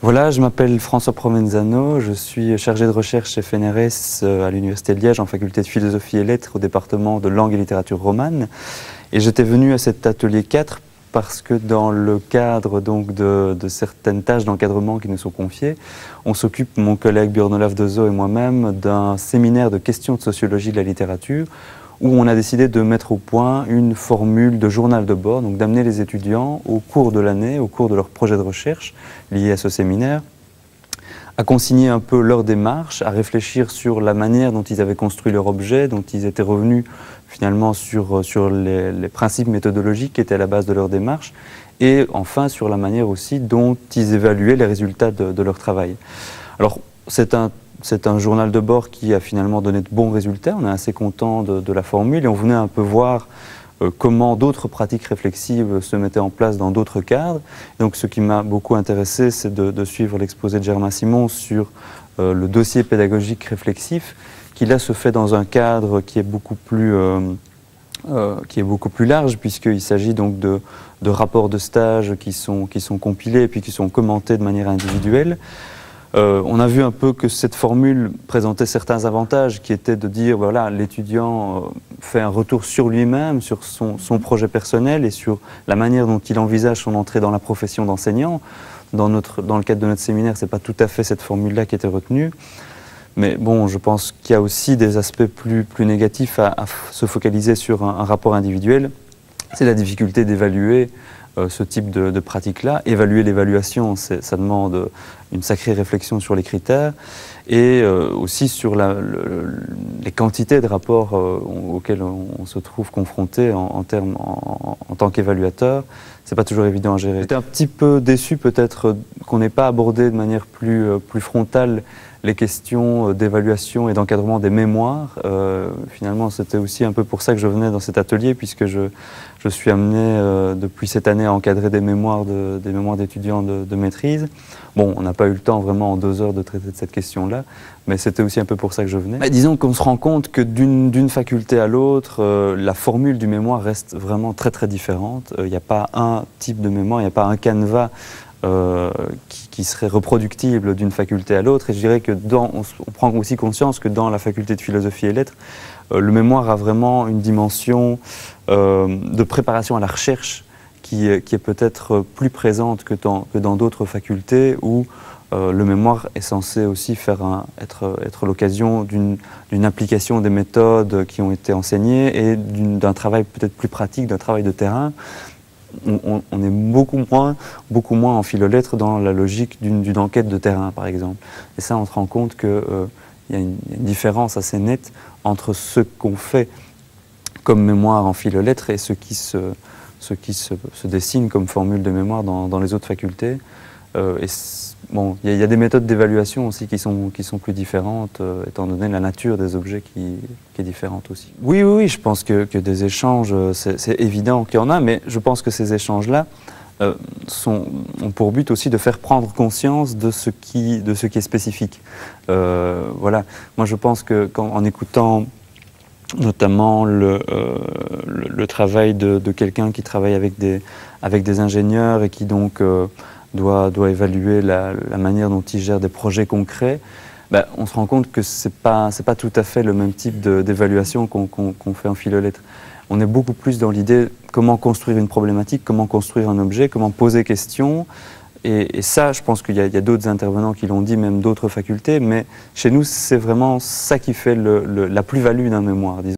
Voilà, je m'appelle François Provenzano, je suis chargé de recherche chez FNRS à l'Université de Liège en faculté de philosophie et lettres au département de langue et littérature romane. Et j'étais venu à cet atelier 4 parce que dans le cadre donc de certaines tâches d'encadrement qui nous sont confiées, on s'occupe, mon collègue Björn Olaf Dezo et moi-même, d'un séminaire de questions de sociologie de la littérature où on a décidé de mettre au point une formule de journal de bord, donc d'amener les étudiants au cours de l'année, au cours de leur projet de recherche lié à ce séminaire, à consigner un peu leur démarche, à réfléchir sur la manière dont ils avaient construit leur objet, dont ils étaient revenus finalement sur les principes méthodologiques qui étaient à la base de leur démarche, et enfin sur la manière aussi dont ils évaluaient les résultats de leur travail. Alors c'est un journal de bord qui a finalement donné de bons résultats, on est assez content de la formule et on venait un peu voir comment d'autres pratiques réflexives se mettaient en place dans d'autres cadres. Donc ce qui m'a beaucoup intéressé, c'est de suivre l'exposé de Germain Simon sur le dossier pédagogique réflexif, qui là se fait dans un cadre qui est beaucoup plus large, puisqu'il s'agit donc de rapports de stage qui sont compilés et puis qui sont commentés de manière individuelle. On a vu un peu que cette formule présentait certains avantages qui étaient de dire, voilà, l'étudiant fait un retour sur lui-même, sur son projet personnel et sur la manière dont il envisage son entrée dans la profession d'enseignant. Dans le cadre de notre séminaire, ce n'est pas tout à fait cette formule-là qui était retenue. Mais bon, je pense qu'il y a aussi des aspects plus négatifs à se focaliser sur un rapport individuel. C'est la difficulté d'évaluer ce type de pratique-là. Évaluer l'évaluation, ça demande une sacrée réflexion sur les critères et aussi sur les quantités de rapports auxquels on se trouve confronté en tant qu'évaluateur. C'est pas toujours évident à gérer. J'étais un petit peu déçu peut-être qu'on n'ait pas abordé de manière plus frontale les questions d'évaluation et d'encadrement des mémoires. Finalement, c'était aussi un peu pour ça que je venais dans cet atelier, puisque je suis amené depuis cette année à encadrer des mémoires d'étudiants de maîtrise. Bon, on n'a pas eu le temps vraiment en 2 heures de traiter de cette question-là, mais c'était aussi un peu pour ça que je venais. Mais disons qu'on se rend compte que d'une faculté à l'autre, la formule du mémoire reste vraiment très très différente. Il n'y a pas un type de mémoire, il n'y a pas un canevas qui serait reproductible d'une faculté à l'autre. Et je dirais que on prend aussi conscience que dans la faculté de philosophie et lettres, le mémoire a vraiment une dimension de préparation à la recherche qui est peut-être plus présente que dans d'autres facultés où le mémoire est censé aussi être l'occasion d'une application des méthodes qui ont été enseignées et d'un travail peut-être plus pratique, d'un travail de terrain. On est beaucoup moins en philo-lettres dans la logique d'une enquête de terrain, par exemple. Et ça, on se rend compte qu'il y a une différence assez nette entre ce qu'on fait comme mémoire en philo-lettres et ce qui se dessine comme formule de mémoire dans les autres facultés. Bon, il y a des méthodes d'évaluation aussi qui sont plus différentes, étant donné la nature des objets qui est différente aussi. Oui, je pense que des échanges, c'est évident qu'il y en a, mais je pense que ces échanges-là ont pour but aussi de faire prendre conscience de ce qui est spécifique. Voilà, moi je pense qu'en écoutant notamment le travail de quelqu'un qui travaille avec des ingénieurs et qui donc doit évaluer la manière dont il gère des projets concrets, on se rend compte que c'est pas tout à fait le même type d'évaluation qu'on fait en philo-lettres. On est beaucoup plus dans l'idée comment construire une problématique, comment construire un objet, comment poser question. Et ça, je pense qu'il y a d'autres intervenants qui l'ont dit, même d'autres facultés, mais chez nous, c'est vraiment ça qui fait la plus-value d'un mémoire, disons.